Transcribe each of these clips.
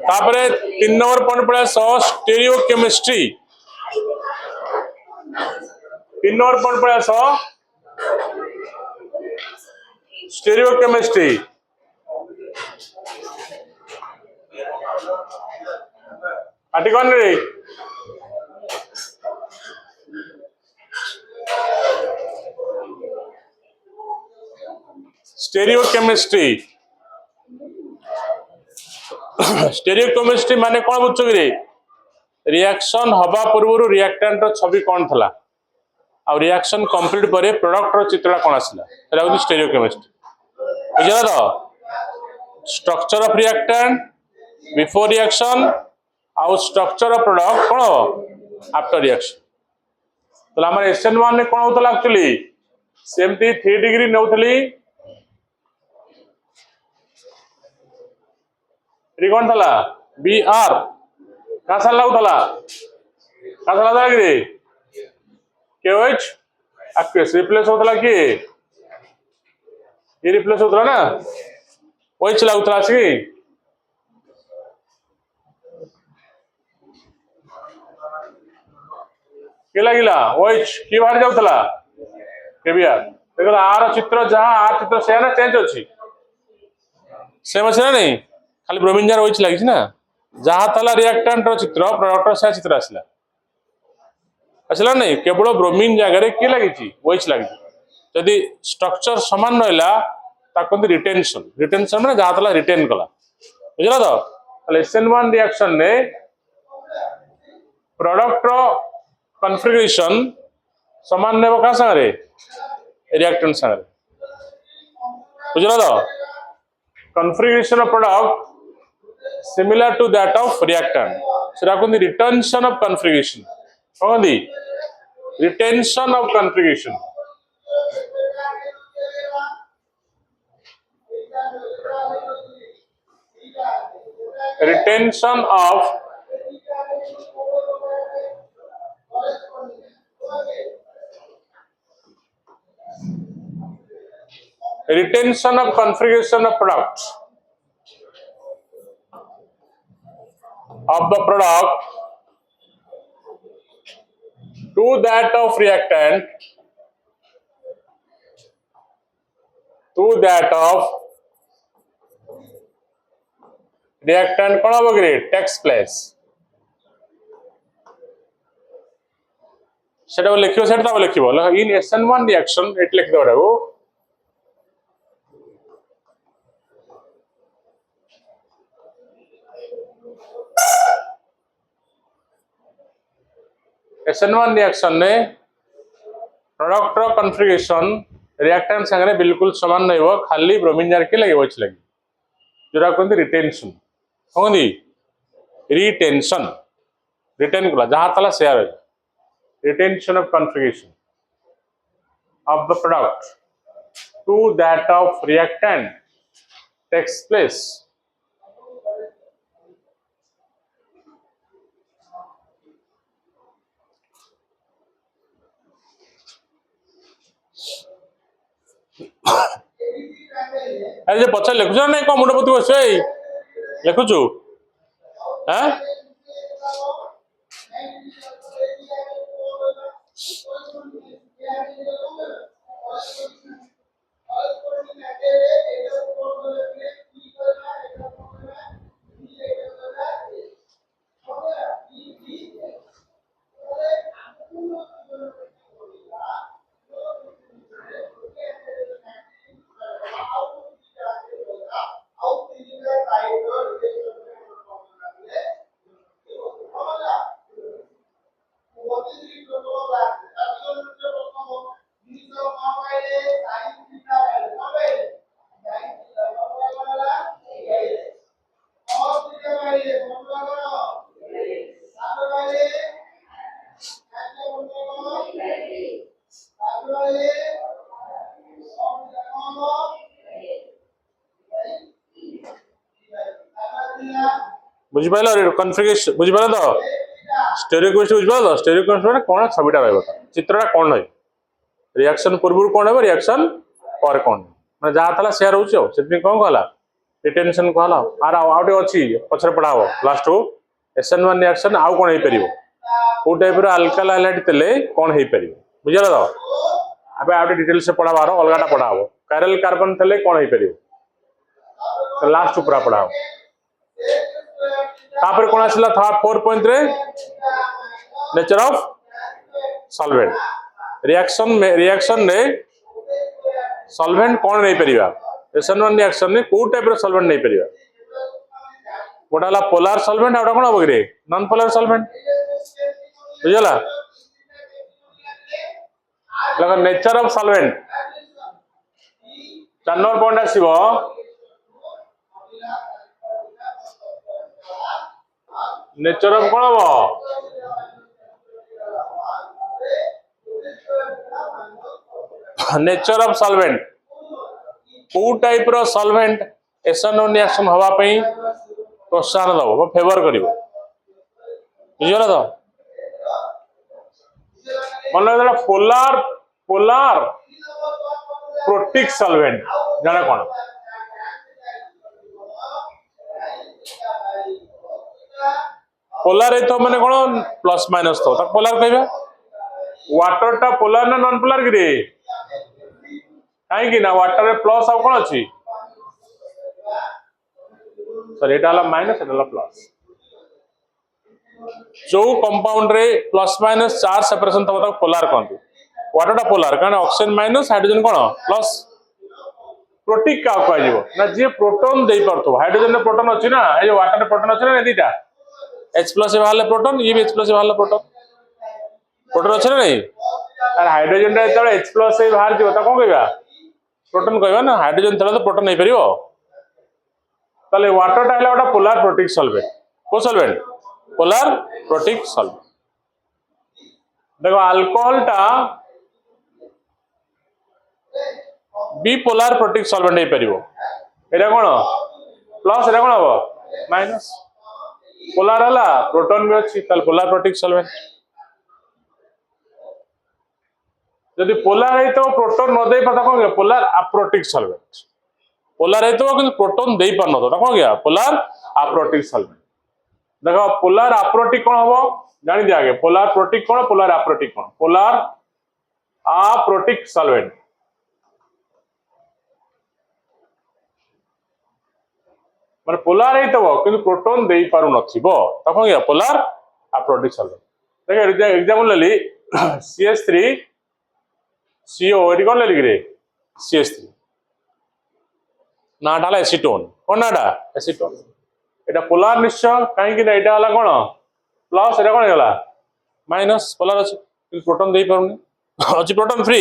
तापरे 3 number point पड़े stereo chemistry. 3 number point पड़े स्टेरियो केमिस्ट्री। आटी कौन रे स्टेरियो केमिस्ट्री। स्टेरियो केमिस्ट्री माने कौन बुझ कि रिएक्शन हवा पूर्व रिएक्टेंट छवि कौन थला आ रिएक्शन कंप्लीट पर प्रोडक्ट चित्र कौन आसला सेटा स्टेरियो केमिस्ट्री। बुझला तो structure of reactant before reaction आउ स्ट्रक्चर ऑफ प्रोडक्ट कौन आफ्टर रिएक्शन। तो आम SN1 ने कौन होता एक्चुअली सेमती 3 डिग्री नौथली कौन था BR क्या साल लगुला क्या साल था कि KOH एक्वियस रिप्लेस होता कि ये रिप्लेस होता ना OH लगुला आसिक के लगिला OH कि बाहर जाऊला KBR देख आर चित्र जहाँ आर चित्र से ना चेंज अच्छी सेम अच्छे ना नहीं खाली ब्रोमीन जार OH लगी ना जहाँ था रिएक्टेंट चित्र प्रोडक्ट से चित्र आसला आसला नहीं केवल ब्रोमीन जगह किए लगी OH लगी जदि स्ट्रक्चर सामान रहा रिटेंशन रिटेंशन मैंने जहाँ था रिटेन कला बुझला तो SN1 रिएक्शन ने प्रोडक्ट कॉन्फ़िगरेशन समान नेब क्या सारे रिएक्टेंट सारे बुझला तो configuration of product similar to that of reactant सेटा कहते रिटेंशन ऑफ कॉन्फ़िगरेशन कौन retention of configuration. Retention of retention of configuration of product of the product to that of reactant to that of reactant कौन हम takes place सेटा लिखियो सेटा लिखियो in SN1 reaction eight लिख दो SN1 रिएक्शन ने प्रोडक्ट कॉन्फ़िगरेशन रिएक्टेंट संगे बिल्कुल समान नहीं खाली ब्रोमीन जार के लगे OH लगी जोरा कहते रिटेंशन कौन रिटेंशन रिटेन कला जहाँ तला share retention of configuration of the product to that of reactant takes place. अरे जो पचार लिखुच ना कौन मुंड पोती बस लिखुचु हाँ बुझिपाल कॉन्फ़िगरेशन बुझिपाल तो स्टेरियो केमिस्ट्री बुझिपाल तो स्टेरियो केमिस्ट्री माने कोन छविटा रहबो चित्रटा कोन होय रिएक्शन पूर्व कौन है रिएक्शन पर कौन मैं जहाँ था सेया रोचे से कौन कहला रिटेंशन कहला आर आउटे अच्छी पचर पढ़ा लास्ट को SN1 रिएक्शन आउ कौन हो पार कौ टाइप अल्काइल हाइलाइट तेले कौन हो पार बुझल तो अब आउटे डिटेल से पढ़ाबार अलगाटा पढ़ा हम कायरल कार्बन तेले कौन हो पार लास्ट पूरा पढ़ा हम तापर कौन आसला था 4 रे नेचर ऑफ सॉल्वेंट रिएक्शन रे सॉल्वेंट कौन नहीं परिबा SN1 रिएक्शन ने को टाइप रो सॉल्वेंट नहीं परिबा गोटा ला पोलर सॉल्वेंट आउटा कौन हो रे नॉन पोलर सॉल्वेंट बुझला लगा nature of solvent 4 number point आसीबो नेचर ऑफ कौन हम नेचर ऑफ सॉल्वेंट को टाइप रो सॉल्वेंट SN1 रिएक्शन हवा पई प्रोत्साहन दबो फेवर करिवो बुझला तो मन लगा पोलर पोलर प्रोटिक सॉल्वेंट जाने कौन पोलर तो माने कौन प्लस माइनस तो पोलर कहबे वाटर टा पोलर ना नॉन पोलर कि कहीं ना वाटर प्लस आउ कौन अच्छी सॉरी एटा हला माइनस एटा हला प्लस जो कंपाउंड रे प्लस माइनस चार्ज सेपरेशन तब पोलर कहते वाटर टा पोलर कारण ऑक्सीजन माइनस हाइड्रोजन कौन प्लस प्रोटिक क्या कह ना जी प्रोटोन दे पारथो हाइड्रोजन प्रोटोन अच्छी ना ये वाटर प्रोटोन अच्छे ना दीटा H प्लस बाहर प्रोटोन ये भी H प्लस बाहर प्रोटोन प्रोटोन अच्छे ना नहीं और हाइड्रोजन जो H प्लस बाहर जो कौन कहवा प्रोटोन कहवा ना हाइड्रोजन तो प्रोटोन नहीं पार ताले वाटर टा गोटे पोलर प्रोटिक सॉल्वेंट को सॉल्वेंट पोलर प्रोटिक सॉल्वेंट देखो अल्कोहल टा बिपोलर प्रोटिक सॉल्वेंट हो पार एटा कौन प्लस एटा कौन हम माइनस पोलर है प्रोटोन भी अच्छी पोलर प्रोटिक सॉल्वेंट जदि पोलर है तो प्रोटोन न दे पाता कौन पोलर अप्रोटिक सॉल्वेंट पोलर है तो कि प्रोटोन दे पार न कौन गया पोलर अप्रोटिक सॉल्वेंट देखो पोलर अप्रोटिक कौन हम जानी दिया आगे पोलर प्रोटिक कौन पोलर अप्रोटिक कौन पोलर अप्रोटिक सॉल्वेंट माने पोलर है तो कि प्रोटोन दे पारु नथिबो त कौन गया पोलर अप्रोटिक सॉल्वेंट देखो एग्जांपल लेली CH3 CO एटी कौन लेली रे CH3 ना डाला एसीटोन कौन नाटा एसीटोन एटा पोलर निश्चय कहीं ना एटा वाला कौन प्लस एटा कौन गला माइनस पोलर अच्छी प्रोटोन दे पारुनी अच्छी प्रोटोन फ्री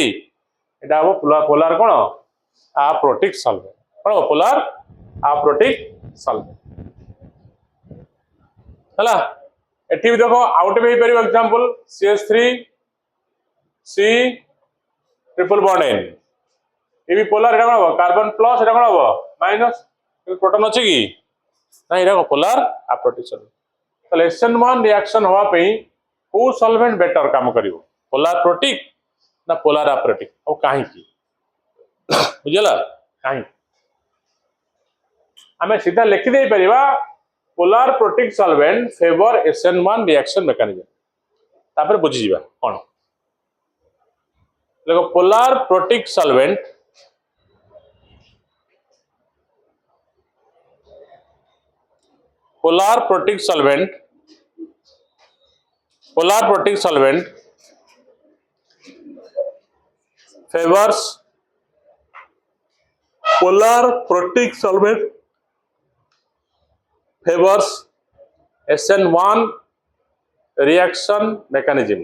एटा हम पोलर पोलर कौन अप्रोटिक सॉल्वेंट कौन पोलर अप्रोटिक सॉल्वेंट हला एठी भी देखो आउट भी परिबो example CH3 C triple bond N ये भी पोलर एटा कौन कार्बन प्लस एटा कौन हम माइनस प्रोटोन अच्छे कि ना एटा पोलर अप्रोटिक सॉल्वेंट ताले SN1 रिएक्शन हवा पई को सॉल्वेंट बेटर काम करिवो पोलर प्रोटिक ना पोलर अप्रोटिक और काहे की बुझला काहे आमे सीधा लिखि दे परिबा polar protic solvent favour SN1 reaction mechanism तापर बुझी जीवा कोन देखो polar protic solvent polar protic solvent favors polar protic solvent favors SN1 reaction mechanism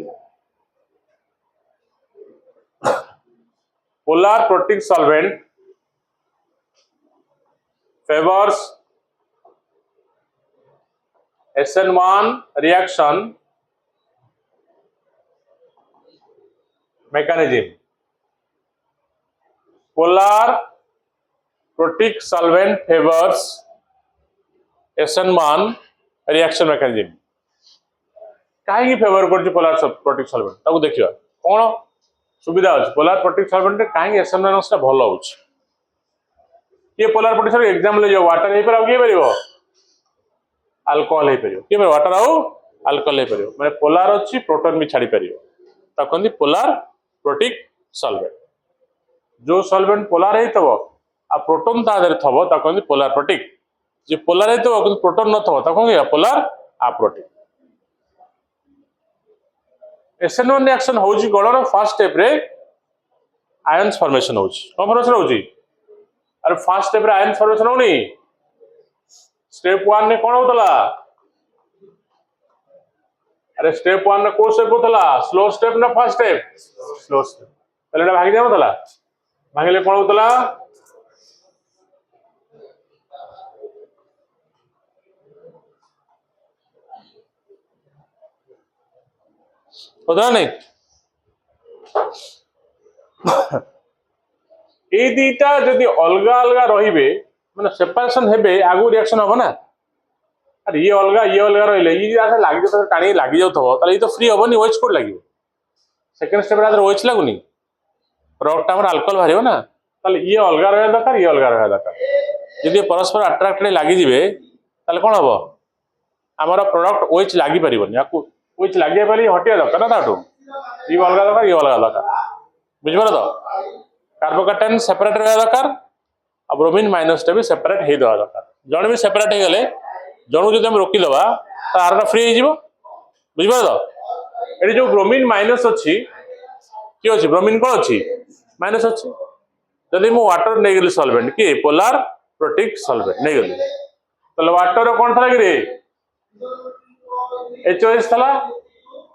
polar protic solvent favors SN1 reaction mechanism polar protic solvent favors SN1 reaction mechanism कहीं favour कर polar protic solvent ताको देखियो कौन सुविधा अच्छे polar protic solvent कहीं SN- भल हो किए पोलार प्रोटिक सॉल्वेंट एग्जाम ले जाओ वाटर हो पार किए पार अल्कोहल हो पार किए वाटर आउ अल्कोहल हो पार मैंने पोलार अच्छी प्रोटोन भी छाड़ी पार कहते पोलार प्रोटिक सॉल्वेंट जो सॉल्वेंट पोलार हो प्रोटोन ता देहरे थबो कहते पोलार प्रोटिक जे पोलार हो प्रोटोन न थबो पोलार अप्रोटिक SN1 रिएक्शन होउची गणर फर्स्ट स्टेप रे आयंस फॉर्मेशन होउची कौन फॉर्मेशन होउची अरे फर्स्ट स्टेप रे आयंस फॉर्मेशन होनी स्टेप 1 ने कौन होतला अरे स्टेप 1 ने को स्टेप होतला स्लो स्टेप ना फर्स्ट स्टेप स्लो स्टेप पहले एटा भागी जावतला भागले कौन होतला होता नहीं ये दीटा जदि अलग अलग रहिबे माने सेपरेशन हेबे आगु रिएक्शन हो ना अरे ये अलग रहिले ये आसे लागी तो टाणी लागी जाउथबो ताले ये तो फ्री होबनी ओएच कोड लागिवो सेकंड स्टेप रे ओएच लागुनी प्रोडक्ट हमर अल्कोहल बाहरियो ना ताले ये अलग रहे दरकार ये अलग रहे दरकार यदि परस्पर अट्रैक्टेड लागी जिवे ताले कोन हबो हमर प्रोडक्ट ओएच लागी परिबनी याकू ओएच लागिया पली हटिया दरकार ना ताटू ये अलग दरकार ये अलग दरकार बुझबो तो कार्बोकैटायन सेपरेट रहा दरकार और ब्रोमीन माइनस टा भी सेपरेट हे दवा दरकार जण भी सेपरेट हे गले जणु जदि हम रोकी दवा तो आरटा फ्री हे जिवो बुझबो तो एडी जो ब्रोमीन माइनस अछि कि अछि ब्रोमीन कोन अछि माइनस अछि जदि मु वाटर नै गेली सॉल्वेंट कि पोलार प्रोटिक सॉल्वेंट नै गेली तले वाटर रो कोन थला कि रे HOH थला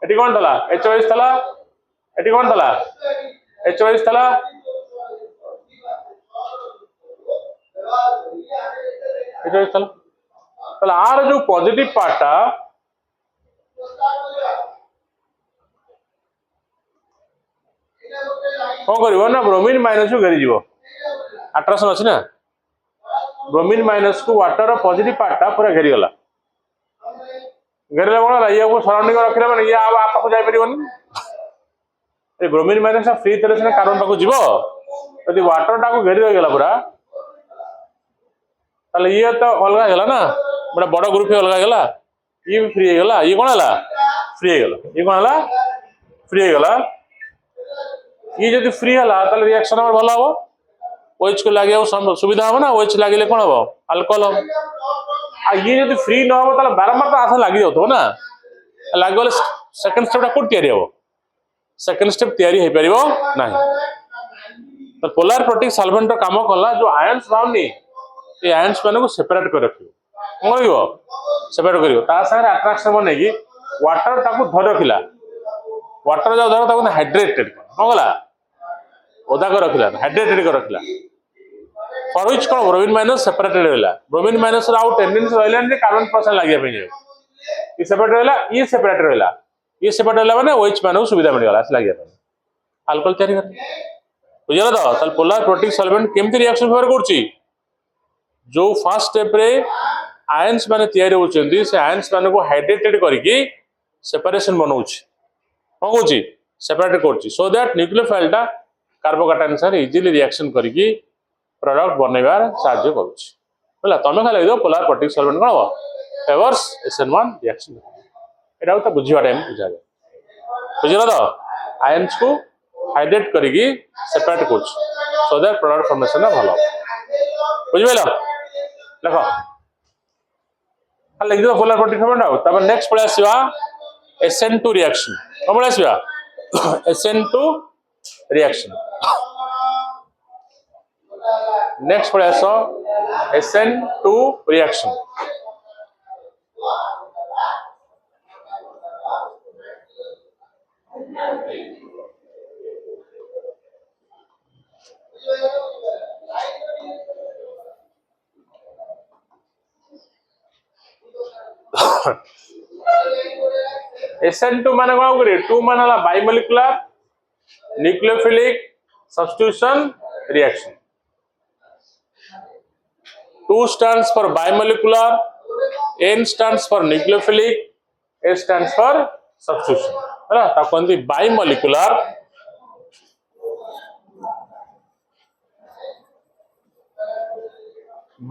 एटी कोन थला HOH थला एटी कोन थला HOH थला HOH थला तले आर जो पॉजिटिव पार्टटा कौन करिवो ना ब्रोमीन माइनस को घेरी जीवो अट्रैक्शन अछि ना ब्रोमीन माइनस को वाटर रो पॉजिटिव पार्टटा पूरा घेरी गला घेरले कोन ये को सराउंडिंग रखले माने ये आप को जाय परिबोनी ए ब्रोमीन माइनस फ्री तेरे से कार्बन पाको जीवो यदि वाटर टा को घेरी रह गला पूरा ताले ये तो अलग गेला ना बड़ा बड़ ग्रुप अलग गेला ये भी फ्री गेला ये कोन हला फ्री गेला ये कोन हला फ्री गेला ये जदि फ्री हला ताले रिएक्शन हमर भलो हो ओएच को लागे सुविधा हो ना ओएच लागिले कोन हो अल्कोहल हो आ ये जदि फ्री न हो ताले बारंबार तो आसा लागी जातो ना लागे वाले सेकंड स्टेप को तयारी हो सेकंड स्टेप तयारी हे परिबो नाही तो पोलर प्रोटिक सॉल्वेंट रो काम कला जो आयंस बाउंडी ये आयंस माने को सेपरेट कर रखियो कोन करिवो सेपरेट करियो ता संगे अट्रैक्शन बने कि वाटर ताको धर रखिला वाटर जो धर ताको हाइड्रेटेड हो गला ओदा कर रखिला हाइड्रेटेड कर रखिला फॉर व्हिच कोन ब्रोमीन माइनस सेपरेटेड रहला ब्रोमीन माइनस रो आउट टेंडेंसी रहला जे कार्बन परसेंट लागिया पे ये सेपरेट रहला ये सेपरेट रहला ये सेपरेट रहला माने ओएच माने सुविधा मिल गला लागिया पे अल्कोहल तयारी कर बुझला तो ताल पोलर प्रोटिक सॉल्वेंट केमती रिएक्शन फेवर करछि जो फर्स्ट स्टेप रे आयंस माने तयारी होचंदी से आयंस माने को हाइड्रेटेड करके सेपरेशन बनाउछि कोन होछि सेपरेट करछि सो दैट न्यूक्लियोफाइलटा कार्बोकैटायन सर इजीली रिएक्शन करके प्रोडक्ट बनैबार साहाय्य करूछि होला तमे खाली दो पोलर प्रोटिक सॉल्वेंट कोन हो फेवर्स SN1 रिएक्शन एटा तो बुझिबा टाइम बुझा बुझला तो आयंस को हाइड्रेट करके सेपरेट करछि सो दैट प्रोडक्ट फॉर्मेशन भलो बुझिबेला देखो खाली लिख दो पोलर प्रोटिक सॉल्वेंट आ तब नेक्स्ट पळे आसीबा SN2 रिएक्शन कोन पळे आसीबा SN2 रिएक्शन नेक्स्ट पळे आसो SN2 रिएक्शन SN2 माने कोन करे 2 माने हला bimolecular nucleophilic substitution reaction 2 stands for bimolecular N stands for nucleophilic S stands for substitution है ना ता कोन दी bimolecular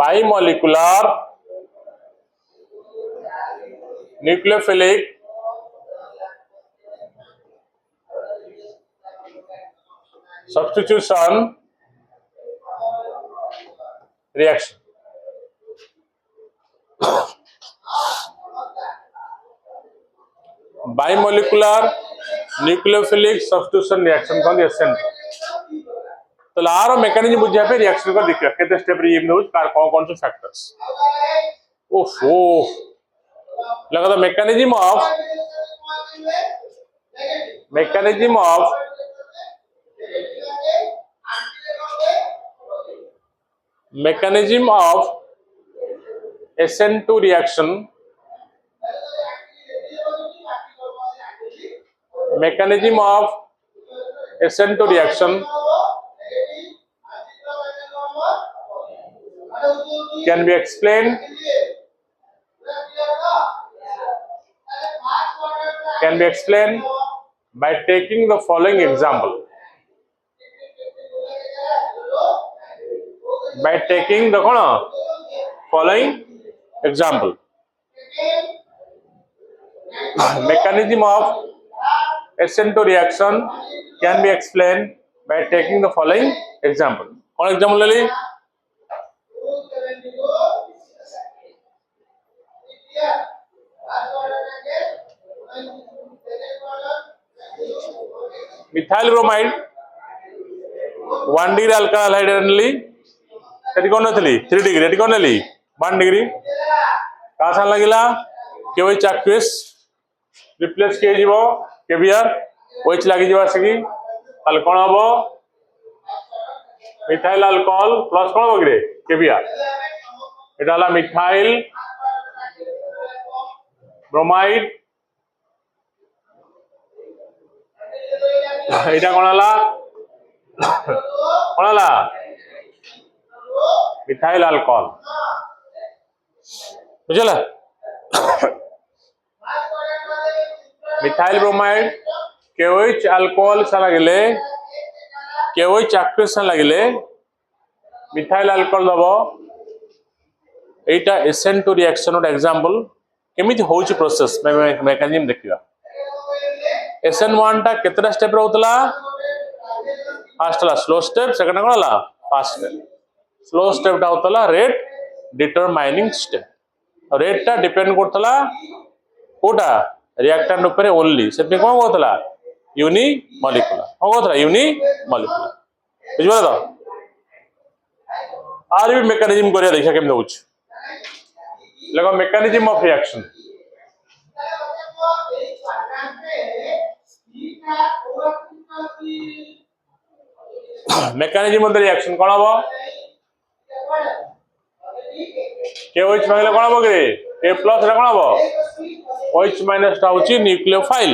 bimolecular nucleophilic substitution reaction. Bimolecular nucleophilic substitution reaction कहते एसएन तो लार मेकानिज्म बुझिया पे रिएक्शन को देखिए केते स्टेप रे इम नउज कार कौन कौन से फैक्टर्स ओहो लगा the mechanism of SN2 reaction mechanism of SN2 reaction can be explained by taking the following example. By taking the following example. Mechanism of SN2 reaction can be explained by taking the following example. What example ले ली? Methyl bromide 1 degree alkyl hydrogen नेली सेठी कोन नथली 3 degree एठी कोन नेली 1 degree का सान लागिला केओएच एक्विस रिप्लेस के जीवो केवीआर ओएच लागि जीवा सकी ताल कोन हबो मिथाइल अल्कोहल प्लस कोन बगरे केवीआर एटा हला मिथाइल ब्रोमाइड एटा कोन हला मिथाइल अल्कोहल बुझला मिथाइल ब्रोमाइड केओएच अल्कोहल से लगिले केओएच एक्विस लगिले मिथाइल अल्कोहल दबो एटा SN2 रिएक्शन और एग्जांपल केमिति होउची प्रोसेस मेकानिज्म देखिबा SN1 टा केतरा स्टेप रहउतला फर्स्ट ला स्लो स्टेप सेकंड कोन ला फास्ट स्टेप स्लो स्टेप टा होतला रेट डिटरमाइनिंग स्टेप और रेट टा डिपेंड करतला कोटा रिएक्टेंट ऊपर ओनली सेपे कोन होतला यूनि मॉलिक्यूलर हो होतला यूनि मॉलिक्यूलर बुझबा तो आर भी मेकानिज्म करिया देखा केम होउछ लगो mechanism of reaction mechanism of the reaction कोन हबो KOH मांगले कोन हबो के A प्लस रे कोन हबो OH माइनस टा होची न्यूक्लियोफाइल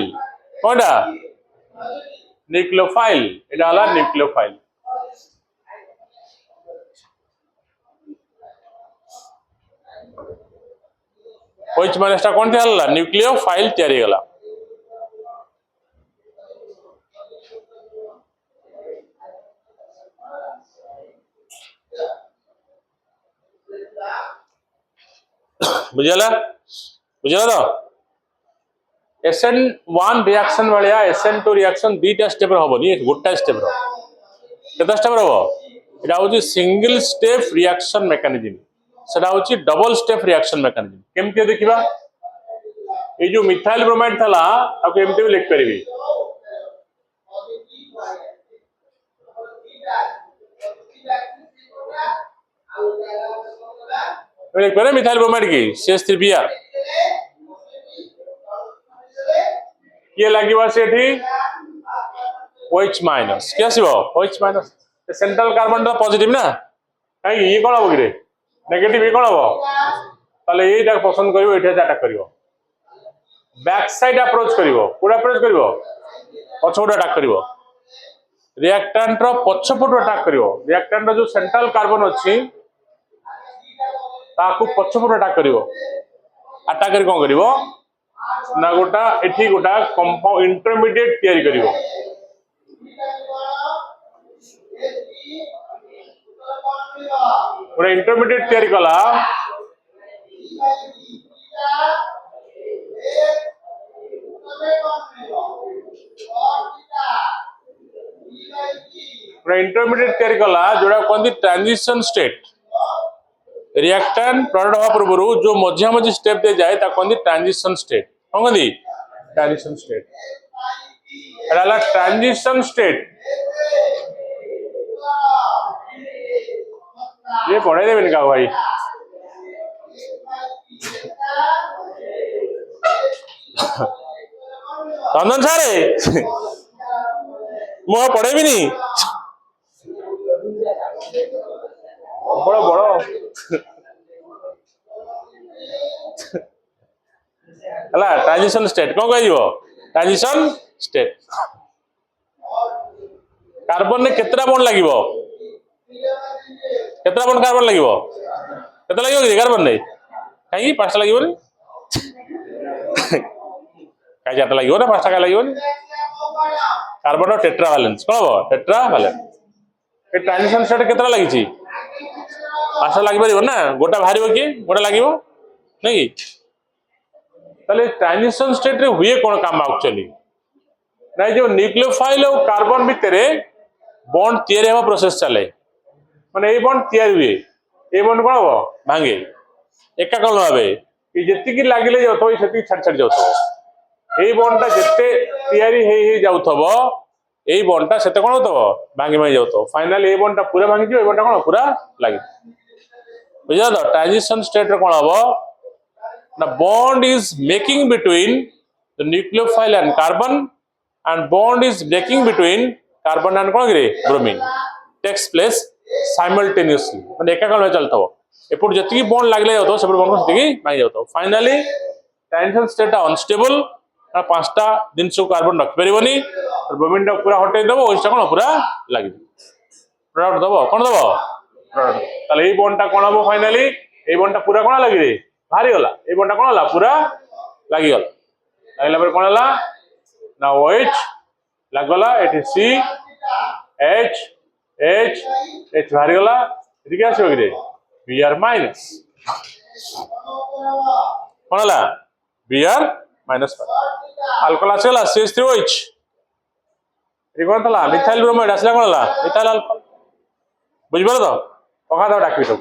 कोनडा न्यूक्लियोफाइल एटा हला न्यूक्लियोफाइल OH माइनस टा कोन हला न्यूक्लियोफाइल तयारी गला बुझला बुझला तो SN1 रिएक्शन वालिया SN2 रिएक्शन दीटा स्टेप रहबो नी गोटा स्टेप रह केता स्टेप रहबो एटा होची सिंगल स्टेप रिएक्शन मेकानिज्म सेटा होची डबल स्टेप रिएक्शन मेकानिज्म केमते देखिबा ए जो मिथाइल ब्रोमाइड थला आ केमते भी लिख परिबी लिख परे मिथाइल ब्रोमाइड की CH3Br ये लागिबा सेठी OH माइनस के आसीबो OH माइनस सेंट्रल कार्बन दा पॉजिटिव ना काई ये कोन हबो रे नेगेटिव ये कोन हबो ताले एटा पसंद करिवो एटा अटैक करिवो बैक साइड अप्रोच करिवो पूरा अप्रोच करिवो पछोड अटैक करिवो रिएक्टेंट रो पछपट अटैक करिवो रिएक्टेंट रो जो सेंट्रल कार्बन अछि ताकू पछपट अटैक करिवो अटैक कर कोन करिवो ना गोटा एठी गोटा कंपाउंड इंटरमीडिएट तयारी करिवो गोटे इंटरमीडिएट तैयारी कला इंटरमीडिएट तैयारी कला जोड़ा कहते ट्रांजिशन स्टेट रिएक्टेंट प्रोडक्ट हवा पूर्व जो मझिया मझी स्टेप दे जाए कहते ट्रांजिशन स्टेट कौन कहते ट्रांजिशन स्टेट ट्रांजिशन स्टेट ये पढ़े देवे क्या भाई रंजन सारे मुझे पढ़े भी नहीं बड़ बड़ ट्रांजिशन स्टेट कौन कह ट्रांजिशन स्टेट कार्बन ने केतरा बॉन्ड लगे केतरा बॉन्ड कार्बन लगे केते लगे कि कार्बन नहीं कहीं पांचटा लगे कहीं चार्टा लगे ना पांचटा कहीं लगे कार्बन टेट्रा वैलेंस कौन हम टेट्रा वैलेंस ट्रांजिशन स्टेट केतरा लगी पांचटा लग पार ना गोटा बाहर कि गोटा लगे नहीं कि ट्रांजिशन स्टेट रे हुए कौन काम एक्चुअली ना जो न्यूक्लियोफाइल और कार्बन भितर बॉन्ड तैयारी हवा प्रोसेस चले माने बॉन्ड तैयारी हुए ये बॉन्ड कौन हम भांगे एकाकर्ण भाव जी लगे जाऊ से छाड़ छाड़ जाऊ यही बॉन्डटा जिते तैयारी जाऊब यही बॉन्डटा से कौन हो भांगी भांगी जाऊ फाइनाल ये बॉन्डटा पूरा भांगी ये बॉन्डटा कौन पूरा लगे बुझा तो ट्रांजिशन स्टेट कौन हम ना bond is making between the nucleophile and carbon and bond is breaking between carbon and कौन गिरे ब्रोमीन takes place simultaneously माने एकाकाल में चलता हो एपट जति बॉन्ड लागले जातो सेपट बॉन्ड को सेति भाई जातो फाइनली ट्रांजिशन स्टेट अनस्टेबल आ पांचटा दिन से कार्बन रख परिबनी और ब्रोमीन टा पूरा हटे देबो ओइसा कोन पूरा लागि प्रोडक्ट दबो कोन दबो प्रोडक्ट ताले ए बॉन्ड टा कोन हबो फाइनली ए बॉन्ड टा पूरा कोन लागि रे भारी होला ए बॉन्ड टा कोन होला पूरा लागि गला लागला पर कोन होला ना OH लगला eighty C H H H बाहर गला एटी क्या आसे बगिरे Br माइनस कौन होला Br माइनस अल्कोहल आसेला CH3OH एटी कौन थला मिथाइल ब्रोमाइड आसला कौन होला मिथाइल अल्कोहल बुझ पारो तो पका दो डाकबी तो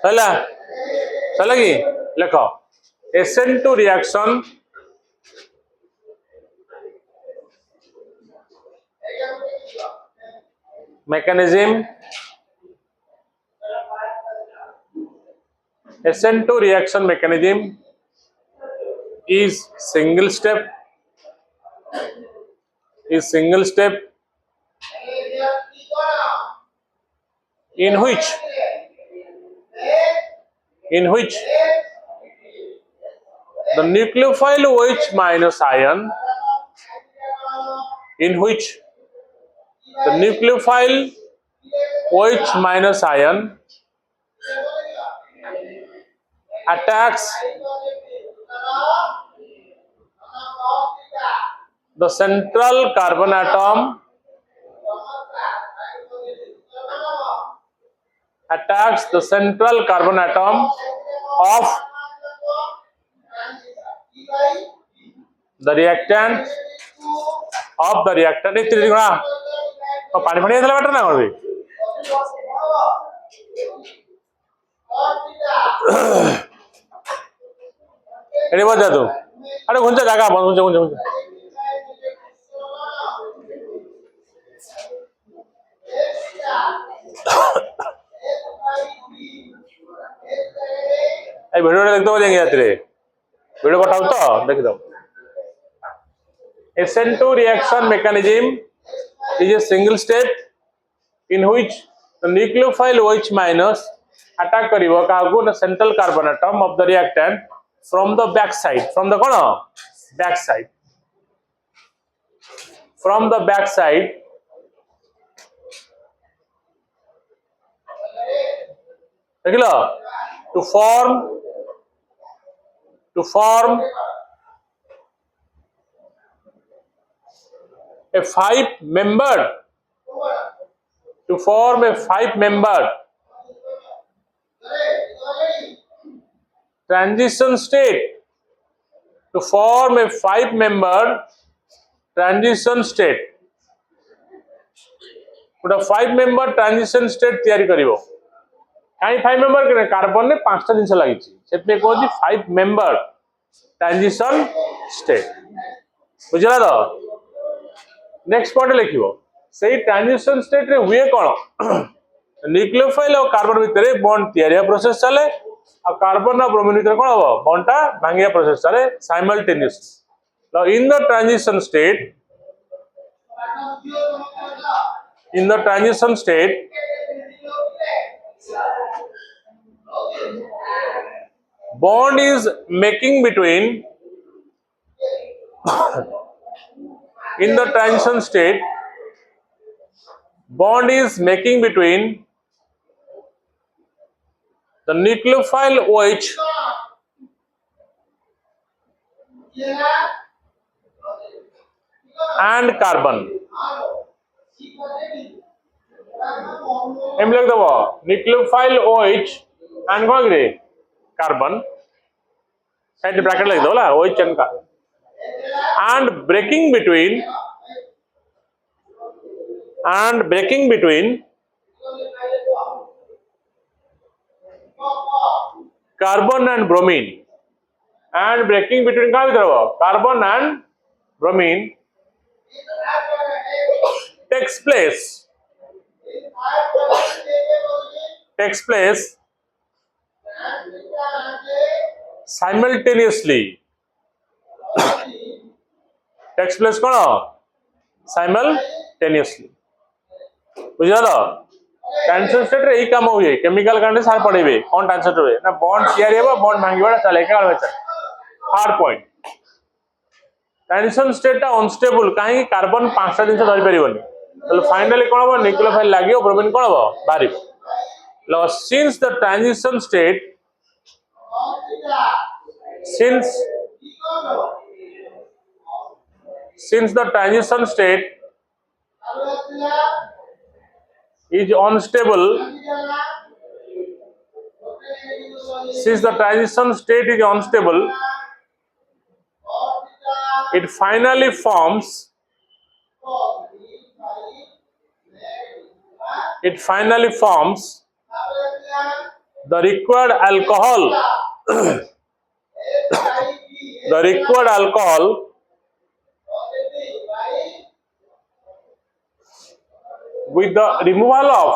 चला चला कि लेख SN2 reaction mechanism SN2 reaction mechanism is single step in which the nucleophile OH minus ion attacks the central carbon atom attacks the central carbon atom of the reactant इतने गुणा पानी फानी देला बेटर ना और भी एने बजा तू अरे घुंचा जगह बंद घुंचा ए वीडियो देखते हो जाएंगे रात रे वीडियो पठाओ तो देख दो SN2 reaction mechanism is a single step in which the nucleophile OH minus attack karibo kahaku the central carbon atom of the reactant from the back side from the kono back side from the back side देखलो to form a five-membered transition state to form a five-membered transition state गोटे 5-member transition state तैयारी करिवो काई 5-member के carbon ने 5टा जिंस लागि छि सेतमे Cozi 5-member transition state बुझला तो नेक्स्ट पॉइंट लिखिबो सेही ट्रांजिशन स्टेट रे हुए कोन न्यूक्लियोफाइल और कार्बन भितरे बॉन्ड तैयारी प्रोसेस चले और कार्बन और ब्रोमीन भितरे कोन हो बॉन्डटा भांगिया प्रोसेस चले simultaneously now in the transition state bond is making between in the transition state bond is making between the nucleophile OH and carbon em lag dabo nucleophile OH and kon gre carbon side bracket lag do la OH and carbon and breaking between carbon and bromine and breaking between carbon and bromine takes place simultaneously takes place कौन simultaneously बुझा तो transition state रे ई काम हुए chemical कांडे सार पड़ेबे कौन transition हुए ना बॉन्ड तैयारी हेबो बॉन्ड भांगीबा चले का होय हार्ड पॉइंट ट्रांजिशन स्टेट ता अनस्टेबल काहे कार्बन 5टा दिन से धरि परिबोनी तो फाइनली कोन हो न्यूक्लियोफाइल लागियो ब्रोमीन कोन हो बारिबो लो since the transition state since the transition state is unstable it finally forms the required alcohol with the removal of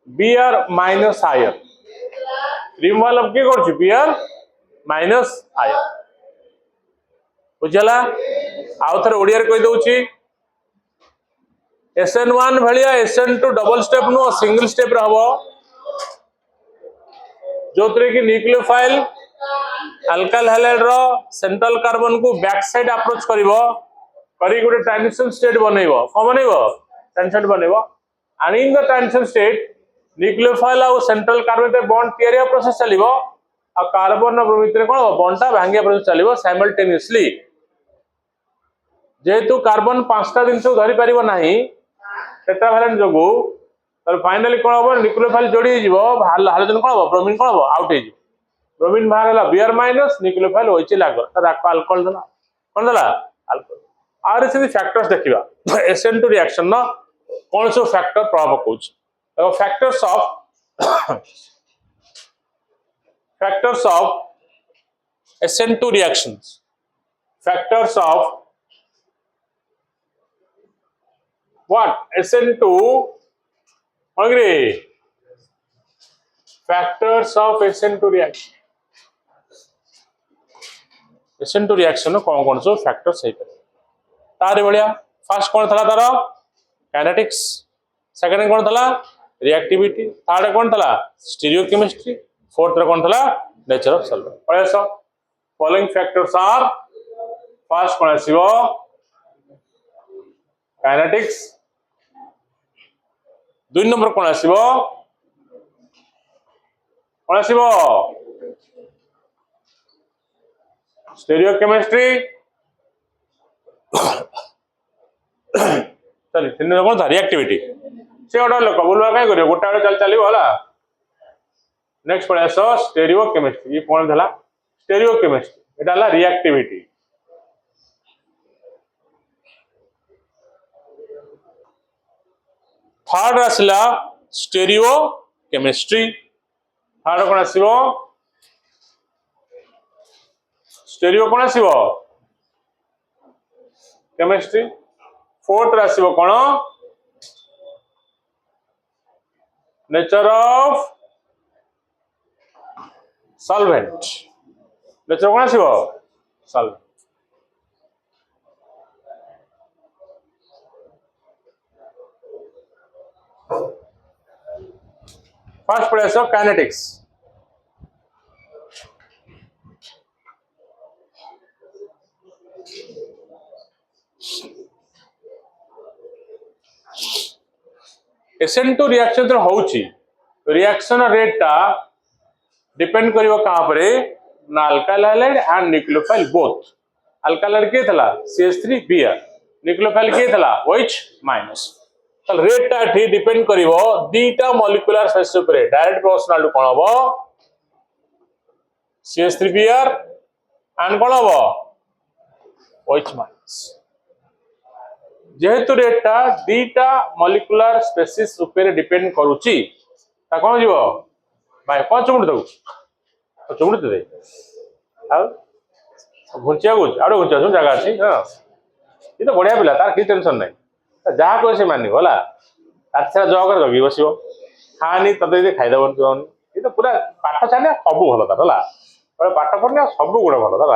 Br minus ion removal of के करछि Br minus ion बुझला आउ थरे ओडिया रे कहि दउछि SN1 भलिया SN2 डबल स्टेप नो सिंगल स्टेप रहबो जोतरे की न्यूक्लियोफाइल अल्काइल हैलाइड रो सेंट्रल कार्बन को बैक साइड अप्रोच करिवो करी गुटे ट्रांजिशन स्टेट बनेइबो को बनेइबो ट्रांजिशन बनेइबो and in the transition state न्यूक्लियोफाइल और सेंट्रल कार्बन बॉन्ड तैयारी प्रोसेस चलिबो आ कार्बन और ब्रोमीन कोन बॉन्ड टा भांगिया प्रोसेस चलिबो साइमल्टेनियसली जेहेतु कार्बन पांचटा दिन से धरि परिबो नाही टेट्रावैलेंट जोगु तर फाइनली कोन हो न्यूक्लियोफाइल जोड़ी जीवो हाइड्रोजन कोन हो ब्रोमीन कोन हो आउट हे ब्रोमीन बाहर हला Br माइनस न्यूक्लियोफाइल होइछि लागो तर आपको अल्कोहल देला कोन देला अल्कोहल आर से फैक्टर्स देखिबा SN2 रिएक्शन न कौन सो फैक्टर प्रभाव पकाउछ factors of SN2 reactions factors of what SN2 agree factors of SN2 reaction SN2 reaction कौन सो factors है तारे बढ़िया फर्स्ट कौन था तार काइनेटिक्स सेकंड कौन था रिएक्टिविटी थर्ड कौन था स्टीरियोकेमिस्ट्री फोर्थ कौन था नेचर ऑफ सॉल्वेंट पढ़े so following factors are first कौन आसीबो काइनेटिक्स दुई नंबर कौन आसीबो स्टीरियोकेमिस्ट्री चल तीन नंबर कौन था रिएक्टिविटी से गोटे लोक बोलवा कहीं करियो गोटा गोटे चल चलियो होला नेक्स्ट पड़े आस स्टीरियोकेमिस्ट्री ये कौन था स्टीरियोकेमिस्ट्री एटा हला रिएक्टिविटी थर्ड आसला स्टीरियोकेमिस्ट्री थर्ड कौन आसीबो स्टीरियो कौन आसीबो केमिस्ट्री फोर्थ आसीबो कौन नेचर ऑफ सॉल्वेंट नेचर कौन आसीबो सॉल्वेंट फर्स्ट पढ़े सो काइनेटिक्स SN2 रिएक्शन जो होउची रिएक्शन रेट टा डिपेंड करिवो कहां परे ना alkyl halide and nucleophile both alkyl halide के थला CH3Br न्यूक्लियोफाइल के थला OH माइनस तो रेट टा ठी डिपेंड करिवो दीटा मॉलिक्यूलर स्पेसिस ऊपर डायरेक्ट प्रोपोर्शनल कोन हबो CH3Br एंड कोन हबो OH माइनस जेहेतु रेटा दीटा मॉलिक्यूलर स्पेसिस ऊपर डिपेंड करूची ता कोन जीवो भाई कोन चुमुड दउ चुमुड दे आ घुंचिया गुच आडो घुंचिया सुन जगह अछि हां ये तो बढ़िया पिला तार की टेंशन नहीं जा को से मानी होला अच्छा जॉग कर जगी बसियो खानी तते दे खाइ दबन जोन ये तो पूरा पाठ छाने सब भलो तार होला बड़े पाठ पढ़ने सब गुण भलो तार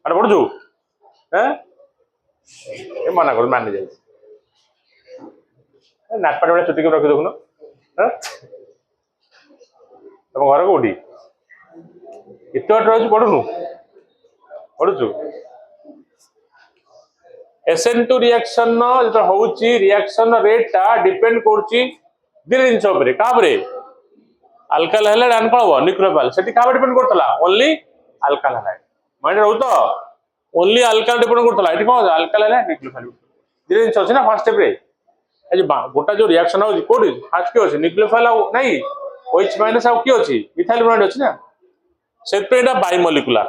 अरे पढ़जु हैं ए मना कर मान जाए नाटपाट बड़े छुट्टी रखी देखुन तुम घर कौटी एत बाट रही पढ़ुनु पढ़ुचु SN2 रिएक्शन जो होउची रिएक्शन रेट टा डिपेंड करूची दिन जिनस ऊपर का परे अल्काइल हाइलाइड एंड कोन हो न्यूक्लियोफाइल सेठी का depend Kartala only alkyl halide माने रहू तो ओनली अल्काइल डिपेंड करतला एठी कोन अल्काइल हाइलाइड न्यूक्लियोफाइल दिन जिनस अछि ना फर्स्ट स्टेप रे ए जो गोटा जो रिएक्शन होउची कोडी फर्स्ट के अछि न्यूक्लियोफाइल नहीं OH माइनस आ की अछि मिथाइल ब्रोमाइड अछि ना सेट पे एटा बाई मॉलिक्यूलर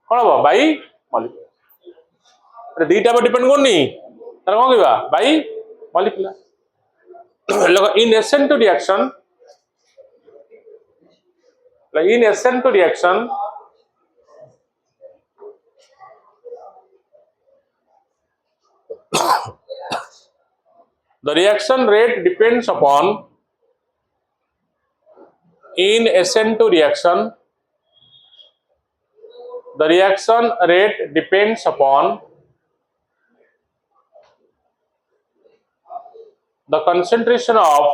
कोन हो बाई मॉलिक्यूलर दीटा पर डिपेंड करनी तर कोन कहबा बाई मॉलिक्यूलर लोग इन SN2 reaction the reaction rate depends upon in SN2 reaction the reaction rate depends upon the concentration of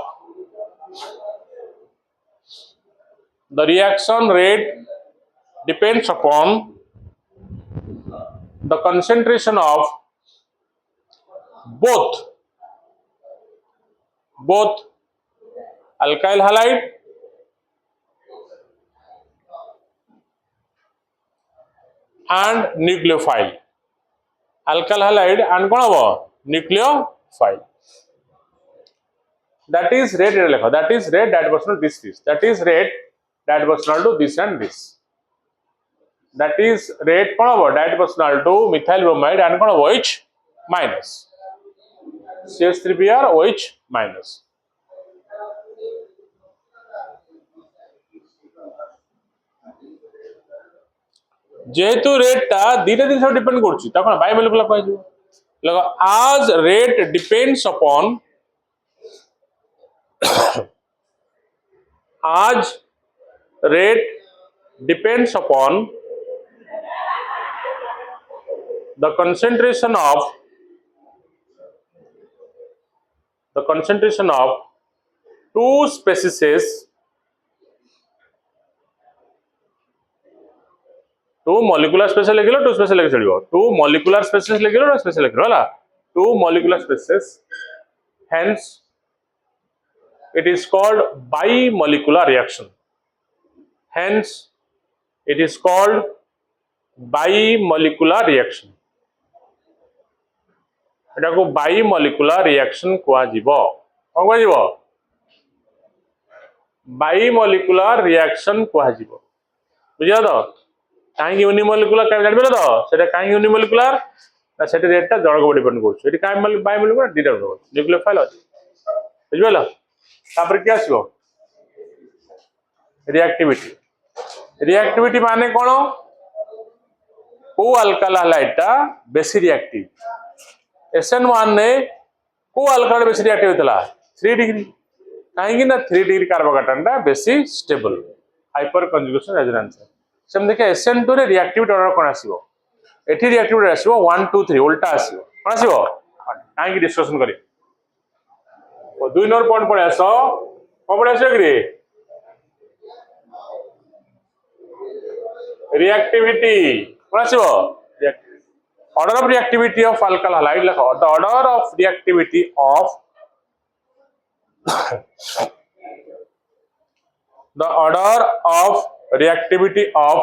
the reaction rate depends upon the concentration of both alkyl halide and nucleophile. Alkyl halide and कौन हबो nucleophile. That is rate lekho. That is rate that proportional this is. That is rate that proportional to this and this. That is rate कौन हबो that proportional to methyl bromide and कौन हबो OH minus. CH3Br OH minus. जेहेतु rate टा दीटा दिन सब depend करछि त कोन बायोमोलिकुलर कहि दियो लगा आज रेट डिपेंड्स अपॉन आज rate depends upon the concentration of two species two molecular species लिखिलो टू स्पेसिस लिख चलियो टू मॉलिक्यूलर स्पेसिस लिखिलो टू स्पेसिस लिखिलो होला two molecular species hence it is called bimolecular reaction hence it is called bimolecular reaction एटा को bimolecular reaction कुआ जीवो कोन कुआ जीवो bimolecular reaction कुआ जीवो बुझिया तो काहे यूनिमोलिकुलर काय जानबे तो सेटा काहे यूनिमोलिकुलर ना सेटा रेटटा जड़क पर डिपेंड करछ एटी काहे बायोमोलिकुलर दीटा हो न्यूक्लियोफाइल अछि बुझबेला तापर के आसीबो रिएक्टिविटी माने कोन को अल्काइल हाइलाइटटा बेसी रिएक्टिव SN1 ने को अल्काइल बेसी रिएक्टिव थला 3 डिग्री काहे कि ना 3 डिग्री कार्बोकेटनटा बेसी stable hyper conjugation resonance same देखिए SN2 रे रिएक्टिविटी ऑर्डर कोन आसीबो एठी रिएक्टिविटी आसीबो 1 2 3 उल्टा आसीबो कोन आसीबो काहे कि डिस्कशन करी ओ 2 नंबर पॉइंट पड़े आसो कोन पड़े आसो कि रिएक्टिविटी कोन आसीबो order of reactivity of alkyl halide lekho the order of reactivity of the order of reactivity of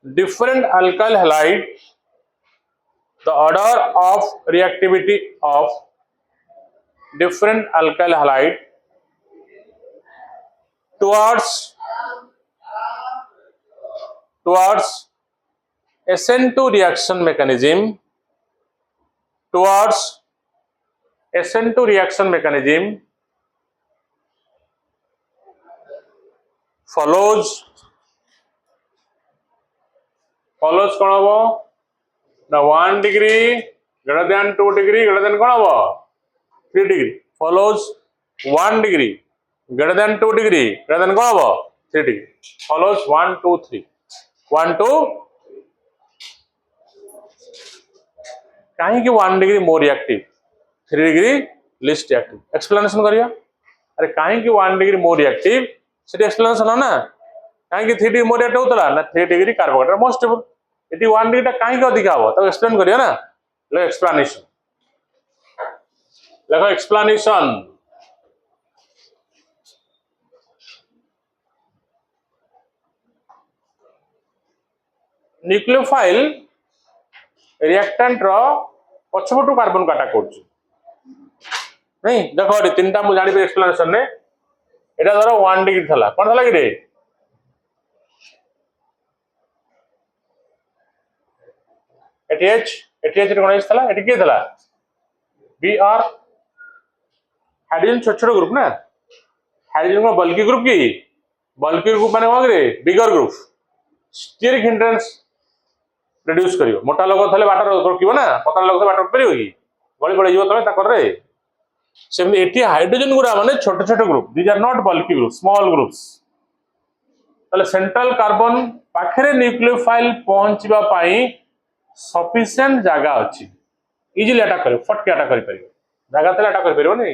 different alkyl halide the order of reactivity of different alkyl halide towards SN2 reaction mechanism towards SN2 reaction mechanism follows कौन हबो ना 1 degree greater than 2 degree greater than कौन हबो 3 degree follows 1 degree greater than 2 degree greater than कौन हबो 3 degree follows 1 2 3 1 2 कहीं कि 1 degree more reactive 3 degree least reactive explanation करिया अरे कहीं कि 1 डिग्री मोर रिएक्टिव सेटी एक्सप्लेनेशन हो ना कहीं कि 3 डिग्री मोर रिएक्टिव होतला ना 3 डिग्री कार्बोकेटर मोस्ट स्टेबल एटी 1 डिग्री ता कहीं कि अधिक हबो तो एक्सप्लेन करिया ना ले एक्सप्लेनेशन देखो एक्सप्लेनेशन न्यूक्लियोफाइल रिएक्टेंट रो पछपटु कार्बन काटा करछ नहीं देखो रे तीनटा मु जानि पे एक्सप्लेनेशन ने एटा धरो 1 डिग्री थला कोन थला कि रे एटीएच रे कोन थला एटी के थला बीआर हाइड्रोजन छोट छोट ग्रुप ना हाइड्रोजन को बल्की ग्रुप माने कोन रे bigger group steric hindrance reduce करियो मोटा लोग थले वाटर रोकिबो ना पतला लोग से वाटर परियो कि गली पड़े जीवो तमे ताकर रे सेम एटी हाइड्रोजन गुरा माने छोटे छोटे ग्रुप दीज आर नॉट बल्की ग्रुप स्मॉल ग्रुप्स तले सेंट्रल कार्बन पाखरे न्यूक्लियोफाइल पहुंचबा पाई सफिशिएंट जागा अछि इजीली अटैक करियो फटके अटैक करि परियो जागा तले अटैक करि परियो नै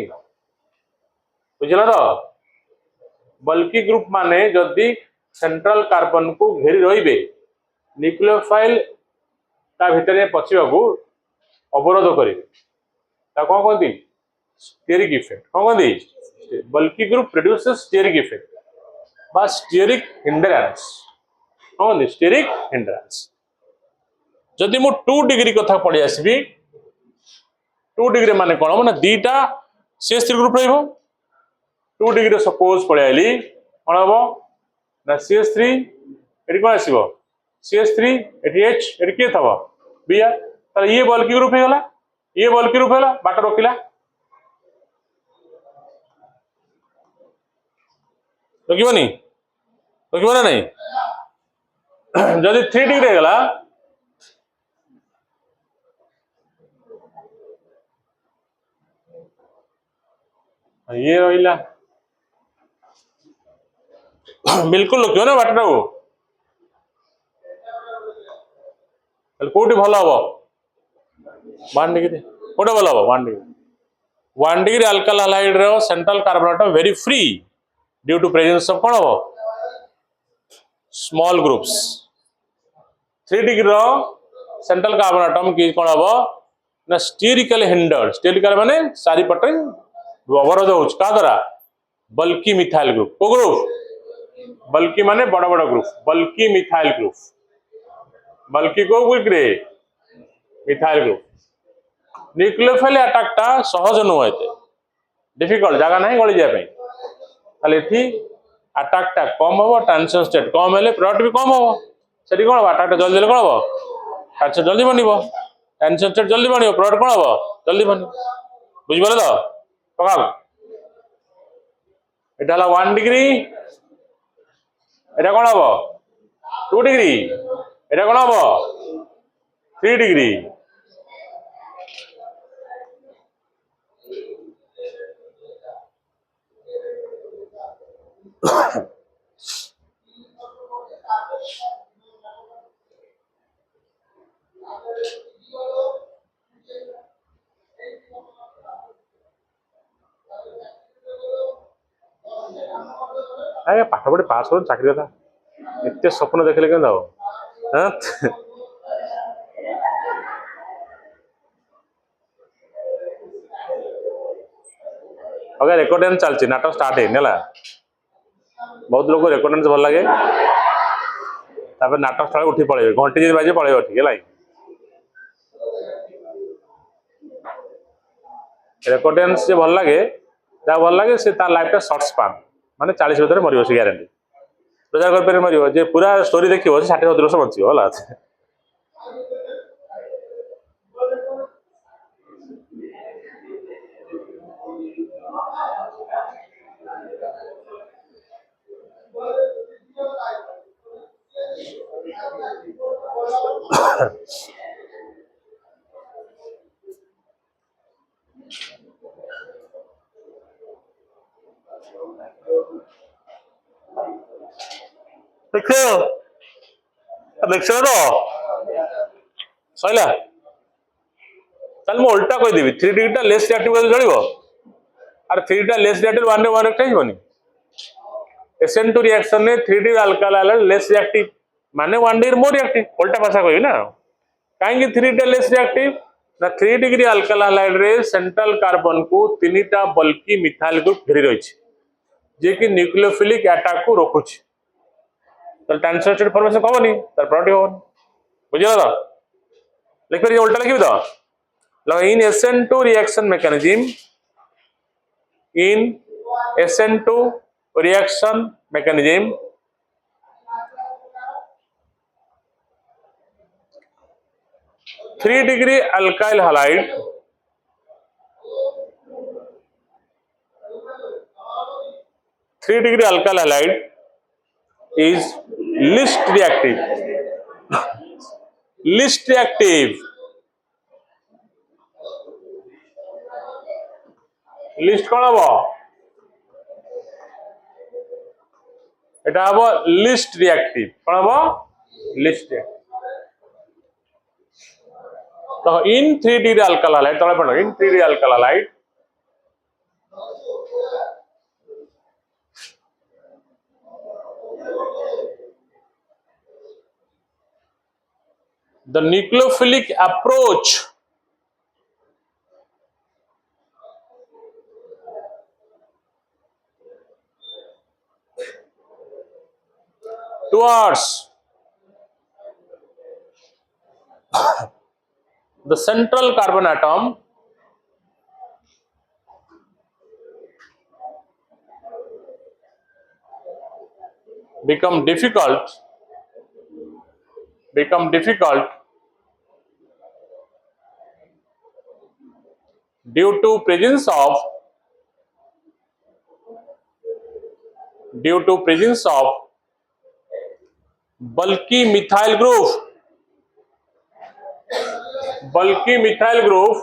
बुझला तो बल्की ग्रुप माने जदी सेंट्रल कार्बन को घेरी रहिबे न्यूक्लियोफाइल ता भितरे पछिबा को अवरोध करिवे ता कोन कोंती स्टेरिक इफेक्ट कौन कहते बल्की ग्रुप प्रोड्यूसेस स्टेरिक इफेक्ट बा स्टेरिक हिंड्रांस कौन कहते स्टेरिक हिंड्रांस जदि मु 2 डिग्री कथा पढ़ी आसबी 2 डिग्री माने कौन हम ना दीटा CH3 ग्रुप रहिबो 2 डिग्री सपोज पढ़ी आइली कौन हम ना CH3 एटी कौन आसीबो CH3 एटी H एटी के थबो Br ताले ये बल्की ग्रुप हे गला ये बल्की ग्रुप हैला बाट रखिला रखिबनी रखिबो ना नहीं जदि 3 डिग्री हे गला ये रहिला बिल्कुल रखियो ना बाटटा को कोटी भल हम 1 डिग्री कोटे भल हम 1 डिग्री अल्काइल हैलाइड रो central carbon atom very free due to presence of कौन हम स्मॉल ग्रुप्स 3 डिग्री रो सेंट्रल कार्बन एटम की कौन हम ना स्टेरिकली हिंडर्ड स्टेरिकल माने सारी पटे अवरोध हो का द्वारा बल्की मिथाइल ग्रुप को ग्रुप बल्की माने बड़ बड़ ग्रुप बल्की मिथाइल ग्रुप बल्कि को ग्रुप रे मिथाइल ग्रुप न्यूक्लियोफिल अटैकटा सहज नुह एते डिफिकल्ट जगह नहीं गली जाय खाली थी अटैकटा कम हो ट्रांजिशन स्टेट कम हेले प्रोडक्ट भी कम हो सेठी कोन अटैकटा जल्दी जल्दी कोन हो ट्रांजिशन जल्दी बनिबो ट्रांजिशन स्टेट जल्दी बनिबो प्रोडक्ट कोन हो जल्दी बनिबो बुझ बोले तो पकाल एटा हला 1 डिग्री एटा कोन हो 2 डिग्री एटा कोन हो 3 डिग्री आगे पाठ पढ़े पास हो चाकरी कथा एत स्वप्न देखले के अगर रेकॉर्डेंस चलती नाटक स्टार्ट है बहुत लोग रेकॉर्डेंस भल लगे नाटक स्थल उठी पड़े घंटी जी बाजे पड़े ठीक है रेकॉर्डेंस जे भल लगे जहाँ भल लगे से लाइफ शॉर्ट स्पान माने 40 भर मर से ग्यारंटी रोजगार कर मर जे पूरा स्टोरी देखिए 60-70 वर्ष बचो है देखो तो सैला चल मु उल्टा कहीदेवी 3 डिग्री लेस रिएक्टिव चलो अरे 3 टा लेस रिएक्टिव 1 1 होनी SN2 रिएक्शन में 3 degree alkyl halide less reactive माने 1 डिग्री मोर रिएक्टिव उल्टा भाषा कही ना कहीं 3 टा लेस रिएक्टिव ना 3 डिग्री अल्काइल हैलाइड रे सेंट्रल कार्बन को 3 टा बल्कि मिथाइल ग्रुप घेरी रही जे कि न्यूक्लियोफिलिक अटैक को रोकुछि तो ट्रांजिशन स्टेट फॉर्मेशन कम नहीं तर प्रोडक्ट होनी बुझियो तो लिख पर उल्टा लिखि तो लगा इन SN2 reaction mechanism in SN2 reaction mechanism three degree alkyl halide is least reactive list कौन हम एटा हम लिस्ट रिएक्टिव कौन हम लिस्ट तो इन 3 डिग्री अल्काइल हैलाइड तले पड़ इन 3 degree alkyl halide the nucleophilic approach towards the central carbon atom become difficult due to presence of bulky methyl group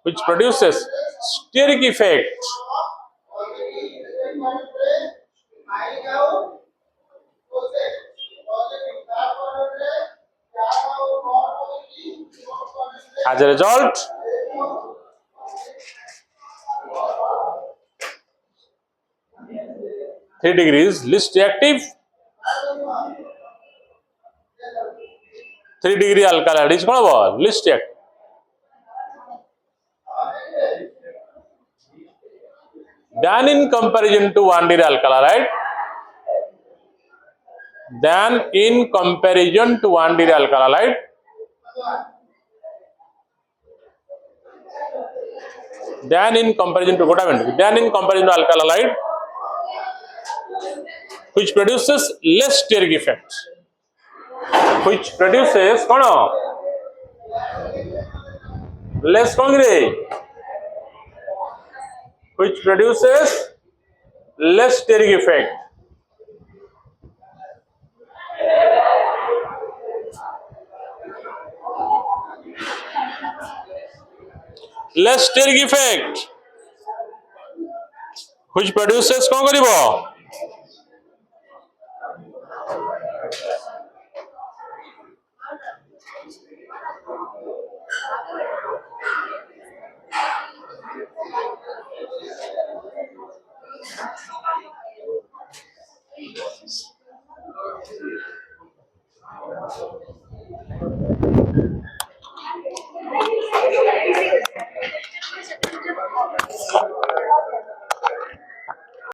which produces steric effect as a result. Three degrees least reactive, 3 degree alkali is called least reactive. Than in comparison to 1 degree alkali, right? Than in comparison to 1 degree alkali, right? Than in comparison to alkali light, which produces less steric effect, which produces less which produces less steric effect. Less steric effect, which produces